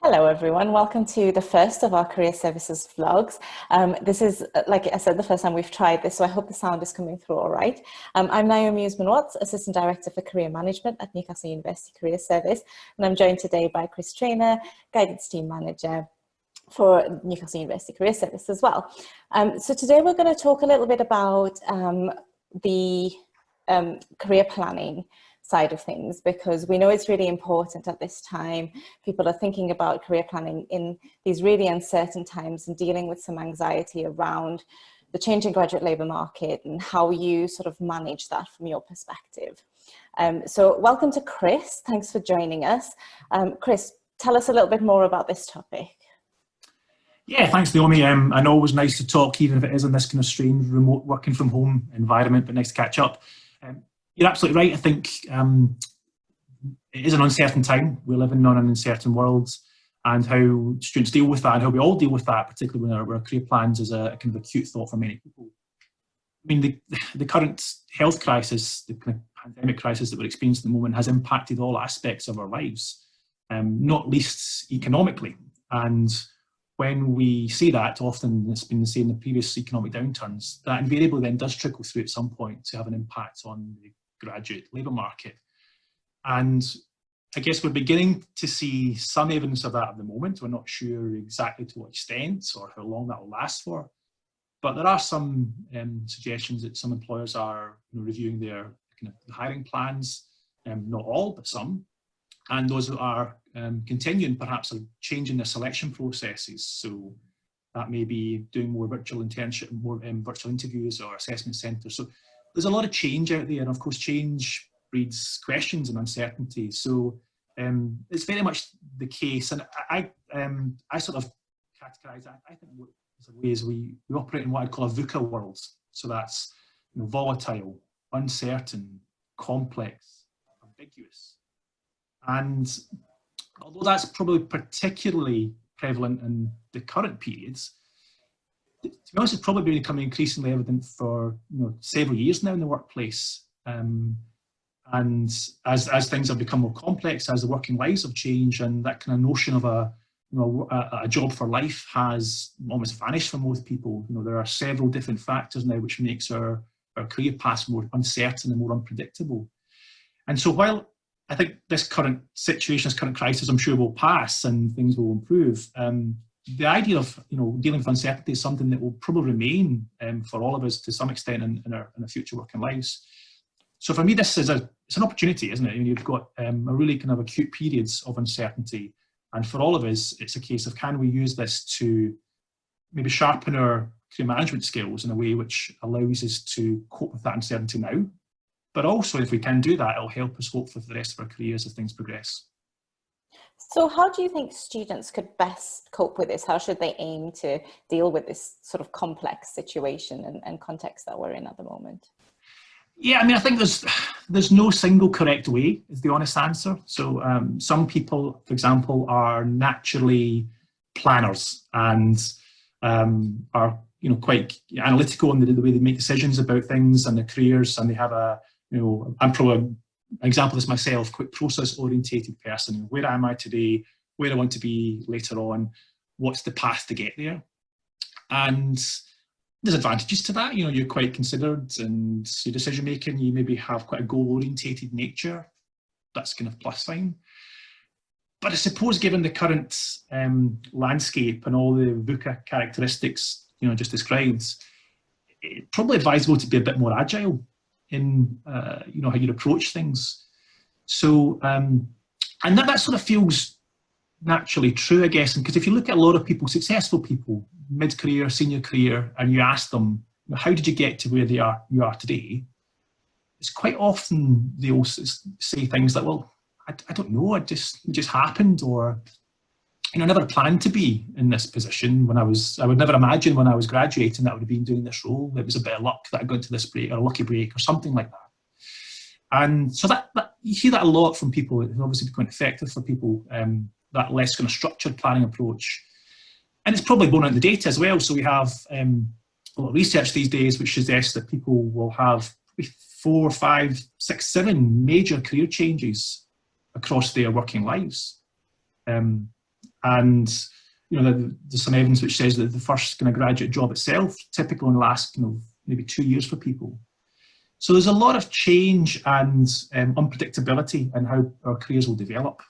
Hello everyone, welcome to the first of our Career Services vlogs. This is, like I said, the first time we've tried this, so I hope the sound is coming through all right. I'm Naomi Usman-Watts, Assistant Director for Career Management at Newcastle University Careers Service, and I'm joined today by Chris Trainer, Guidance Team Manager for Newcastle University Careers Service as well. So today we're going to talk a little bit about the career planning side of things, because we know it's really important at this time. People are thinking about career planning in these really uncertain times and dealing with some anxiety around the changing graduate labour market and how you sort of manage that from your perspective. So welcome to Chris, thanks for joining us. Chris, tell us a little bit more about this topic. Yeah, thanks Naomi. I know it was nice to talk, even if it is in this kind of strange remote working from home environment, but nice to catch up. You're absolutely right. I think it is an uncertain time. We live in an uncertain world, and how students deal with that and how we all deal with that, particularly when our career plans, is a kind of acute thought for many people. I mean, the current health crisis, the kind of pandemic crisis that we're experiencing at the moment, has impacted all aspects of our lives, not least economically. And when we see that, often it's been the same in the previous economic downturns, that invariably then does trickle through at some point to have an impact on the graduate labour market. And I guess we're beginning to see some evidence of that at the moment. We're not sure exactly to what extent or how long that will last for, but there are some suggestions that some employers are reviewing their kind of hiring plans, not all, but some, and those that are continuing perhaps are changing their selection processes. So that may be doing more virtual internship, more virtual interviews or assessment centres. So there's a lot of change out there, and of course change breeds questions and uncertainty. So it's very much the case, and I sort of categorise that. I think there's a way is we operate in what I'd call a VUCA world. So that's volatile, uncertain, complex, ambiguous. And although that's probably particularly prevalent in the current periods, to be honest, it's probably becoming increasingly evident for several years now in the workplace. And as things have become more complex, as the working lives have changed, and that kind of notion of a job for life has almost vanished for most people. There are several different factors now which makes our career paths more uncertain and more unpredictable. And so while I think this current situation, this current crisis, I'm sure will pass and things will improve, the idea of dealing with uncertainty is something that will probably remain for all of us to some extent in our future working lives. So for me, this is it's an opportunity, isn't it? You've got a really kind of acute periods of uncertainty, and for all of us, it's a case of can we use this to maybe sharpen our career management skills in a way which allows us to cope with that uncertainty now. But also, if we can do that, it'll help us hopefully for the rest of our careers as things progress. So how do you think students could best cope with this? How should they aim to deal with this sort of complex situation and context that we're in at the moment? Yeah, I mean, I think there's no single correct way is the honest answer. So some people, for example, are naturally planners and are quite analytical in the way they make decisions about things and their careers, and they have I'm probably an example of this myself, quite process-orientated person. Where am I today? Where I want to be later on? What's the path to get there? And there's advantages to that. You're quite considered and your decision-making, you maybe have quite a goal-orientated nature. That's kind of plus sign. But I suppose given the current landscape and all the VUCA characteristics just described, it's probably advisable to be a bit more agile in how you approach things. So and that sort of feels naturally true, I guess, because if you look at a lot of people, successful people, mid-career, senior career, and you ask them how did you get to where you are today, it's quite often they'll say things like, well, I don't know, it just happened, or I never planned to be in this position I would never imagine when I was graduating that I would have been doing this role. It was a bit of luck that I got into this break, or a lucky break, or something like that. And so that you hear that a lot from people. It's obviously quite effective for people, that less kind of structured planning approach. And it's probably borne out in the data as well. So we have a lot of research these days which suggests that people will have 4, 5, 6, 7 major career changes across their working lives. And there's some evidence which says that the first kind of graduate job itself typically only lasts maybe 2 years for people. So there's a lot of change and unpredictability in how our careers will develop.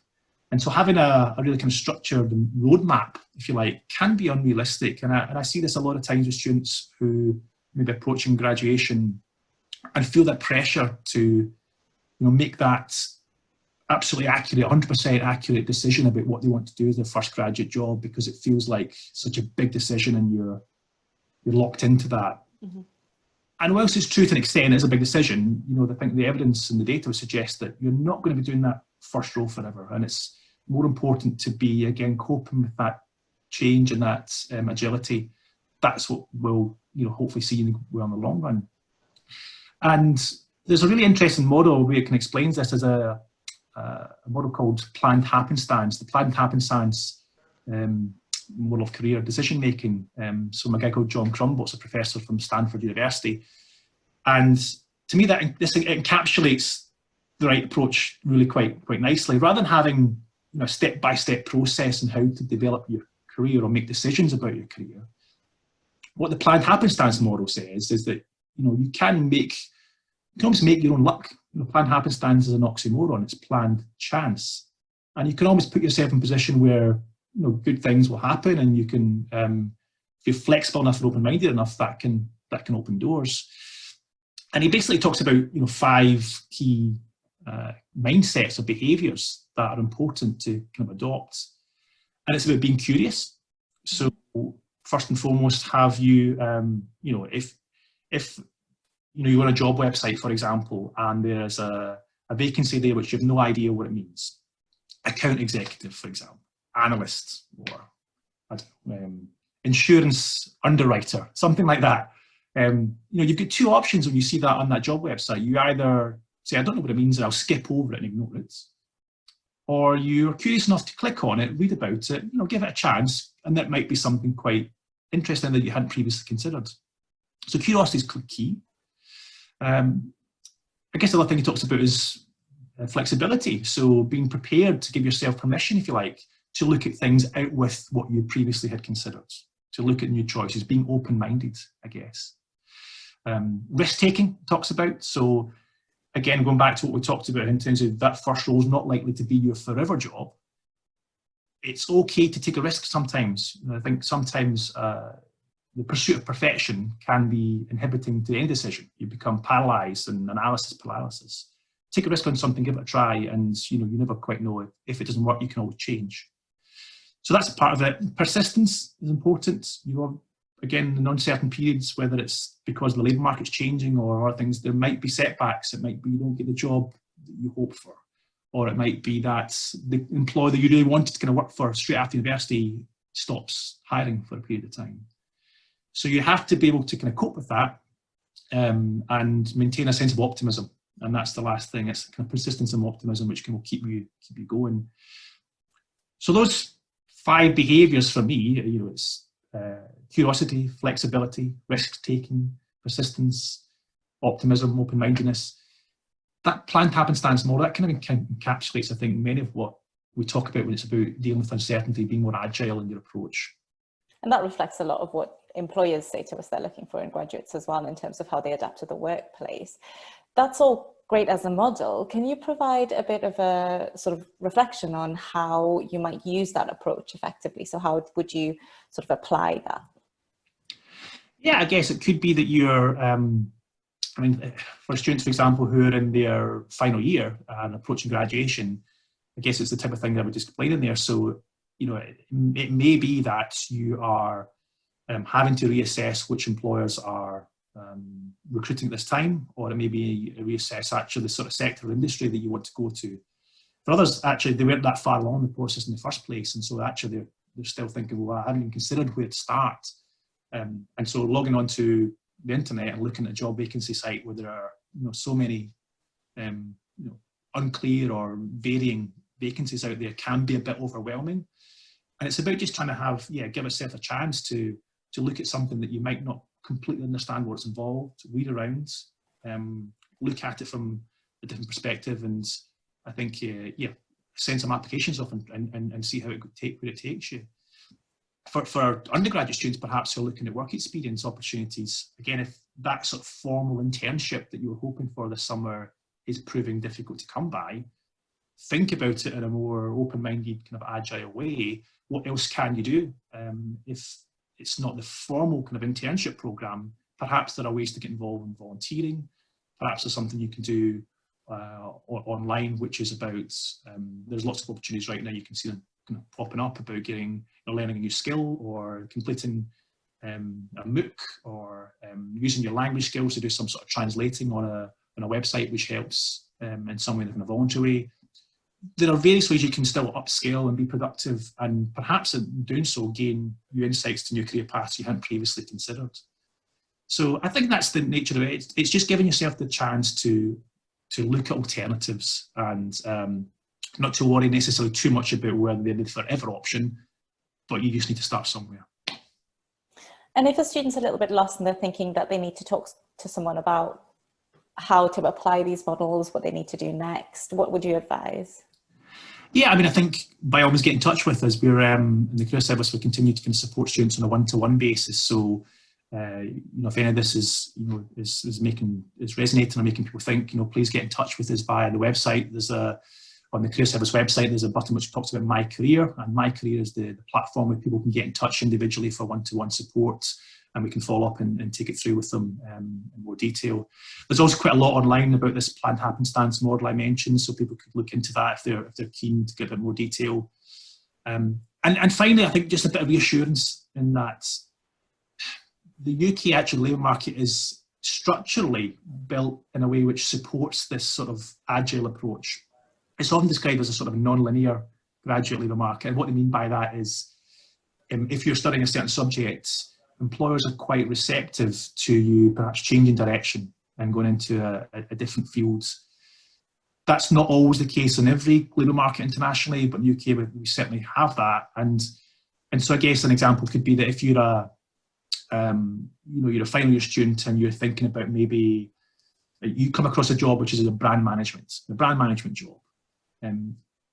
And so having a really kind of structured roadmap, if you like, can be unrealistic. And I see this a lot of times with students who may be approaching graduation and feel that pressure to make that absolutely accurate, 100% accurate decision about what they want to do as their first graduate job, because it feels like such a big decision and you're locked into that. Mm-hmm. And whilst it's true to an extent, it's a big decision, I think the evidence and the data would suggest that you're not going to be doing that first role forever. And it's more important to be, again, coping with that change and that agility. That's what we'll, hopefully see you well in the long run. And there's a really interesting model where it can explain this as a model called planned happenstance. The planned happenstance model of career decision making. So my guy called John Crumbott's a professor from Stanford University, and to me this encapsulates the right approach really quite nicely. Rather than having a step-by-step process in how to develop your career or make decisions about your career, what the planned happenstance model says is that you can almost make your own luck. Planned happenstance is an oxymoron. It's planned chance, and you can almost put yourself in a position where good things will happen, and you can, if you're flexible enough and open-minded enough, that can open doors. And he basically talks about 5 key mindsets or behaviours that are important to kind of adopt, and it's about being curious. So first and foremost, have you, if you're on a job website, for example, and there's a vacancy there which you have no idea what it means, account executive, for example, analyst, or insurance underwriter, something like that. You've got 2 options when you see that on that job website. You either say, I don't know what it means, and I'll skip over it and ignore it, or you're curious enough to click on it, read about it, give it a chance, and that might be something quite interesting that you hadn't previously considered. So curiosity is key. I guess the other thing he talks about is flexibility. So being prepared to give yourself permission, if you like, to look at things out with what you previously had considered, to look at new choices, being open-minded, I guess. Risk-taking talks about. So again, going back to what we talked about in terms of that first role is not likely to be your forever job. It's okay to take a risk sometimes. I think sometimes the pursuit of perfection can be inhibiting to any decision. You become paralysed and analysis paralysis. Take a risk on something, give it a try, and you never quite know if it doesn't work. You can always change. So that's part of it. Persistence is important. Again, in uncertain periods, whether it's because the labour market's changing or other things, there might be setbacks. It might be you don't get the job that you hope for, or it might be that the employer that you really wanted to kind of work for straight after university stops hiring for a period of time. So you have to be able to kind of cope with that and maintain a sense of optimism. And that's the last thing. It's kind of persistence and optimism, which will keep you going. So those 5 behaviours for me, it's curiosity, flexibility, risk-taking, persistence, optimism, open-mindedness. That planned happenstance model, that kind of encapsulates, I think, many of what we talk about when it's about dealing with uncertainty, being more agile in your approach. And that reflects a lot of what employers say to us they're looking for in graduates as well, in terms of how they adapt to the workplace. That's all great as a model. Can you provide a bit of a sort of reflection on how you might use that approach effectively? So how would you sort of apply that? Yeah, I guess it could be that you're, for students, for example, who are in their final year and approaching graduation, I guess it's the type of thing that I would just explain in there. So, it may be that you are having to reassess which employers are recruiting at this time, or it may be reassess actually the sort of sector or industry that you want to go to. For others, actually, they weren't that far along the process in the first place, and so actually they're still thinking, well, I hadn't even considered where to start. And so logging onto the internet and looking at a job vacancy site where there are so many unclear or varying vacancies out there can be a bit overwhelming. And it's about just trying to give yourself a chance to look at something that you might not completely understand what's involved, read around, look at it from a different perspective, and I think send some applications off and see how where it takes you. For undergraduate students, perhaps who are looking at work experience opportunities, again, if that sort of formal internship that you were hoping for this summer is proving difficult to come by, think about it in a more open-minded, kind of agile way. What else can you do? If it's not the formal kind of internship program, perhaps there are ways to get involved in volunteering. Perhaps there's something you can do online, which is about, there's lots of opportunities right now. You can see them kind of popping up about getting, learning a new skill, or completing a MOOC, or using your language skills to do some sort of translating on a website, which helps in some way in a voluntary way. There are various ways you can still upscale and be productive, and perhaps in doing so gain new insights to new career paths you hadn't previously considered. So I think that's the nature of it. It's just giving yourself the chance to look at alternatives, and not to worry necessarily too much about whether they're the forever option, but you just need to start somewhere. And if a student's a little bit lost and they're thinking that they need to talk to someone about how to apply these models, what they need to do next, what would you advise? Yeah, I mean, I think by all means get in touch with us. We're in the Career Service, we continue to kind of support students on a one-to-one basis. So, if any of this is is resonating or making people think, please get in touch with us via the website. On the Career Service website, there's a button which talks about My Career, and My Career is the platform where people can get in touch individually for one-to-one support, and we can follow up and take it through with them in more detail. There's also quite a lot online about this planned happenstance model I mentioned, so people could look into that if they're keen to get a bit more detail. And finally, I think just a bit of reassurance in that the UK actual labour market is structurally built in a way which supports this sort of agile approach. It's often described as a sort of non-linear graduate labour market. And what they mean by that is, if you're studying a certain subject, employers are quite receptive to you perhaps changing direction and going into a different field. That's not always the case in every labour market internationally, but in the UK we certainly have that. And so I guess an example could be that if you're you're a final year student and you're thinking about maybe you come across a job which is a brand management job.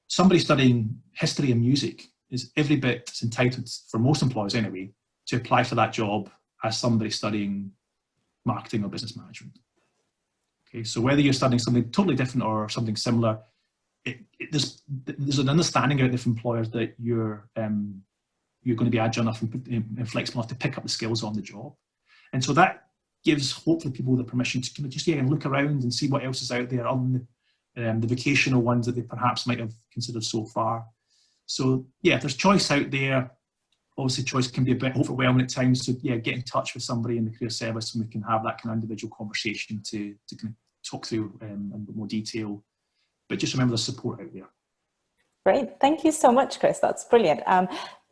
Somebody studying history and music is every bit as entitled, for most employers anyway, to apply for that job as somebody studying marketing or business management. Okay, so whether you're studying something totally different or something similar, there's an understanding out there from employers that you're going to be agile enough and flexible enough to pick up the skills on the job. And so that gives hopefully people the permission to kind of just look around and see what else is out there other than the vocational ones that they perhaps might have considered so far. So yeah, there's choice out there. Obviously choice can be a bit overwhelming at times, so yeah, get in touch with somebody in the Career Service and we can have that kind of individual conversation to kind of talk through in a bit more detail. But just remember there's support out there. Great, thank you so much, Chris, that's brilliant.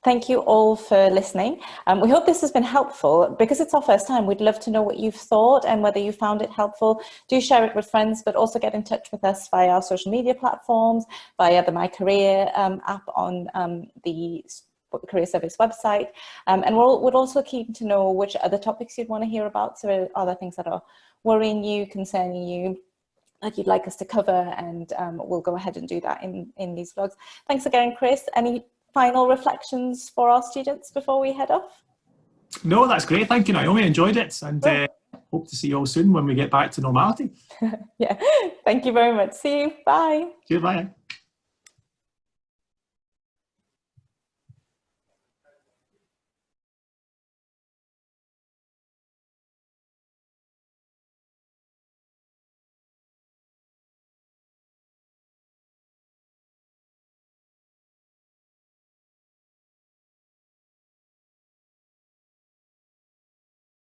Thank you all for listening. We hope this has been helpful. Because it's our first time, we'd love to know what you've thought and whether you found it helpful. Do share it with friends, but also get in touch with us via our social media platforms, via the My Career app on the Career Service website. And we're also keen to know which other topics you'd want to hear about. So other things that are worrying you, concerning you, that you'd like us to cover, and we'll go ahead and do that in these vlogs. Thanks again, Chris. Any final reflections for our students before we head off? No, that's great. Thank you, Naomi. Enjoyed it, and hope to see you all soon when we get back to normality. Yeah, thank you very much. See you. Bye. Goodbye.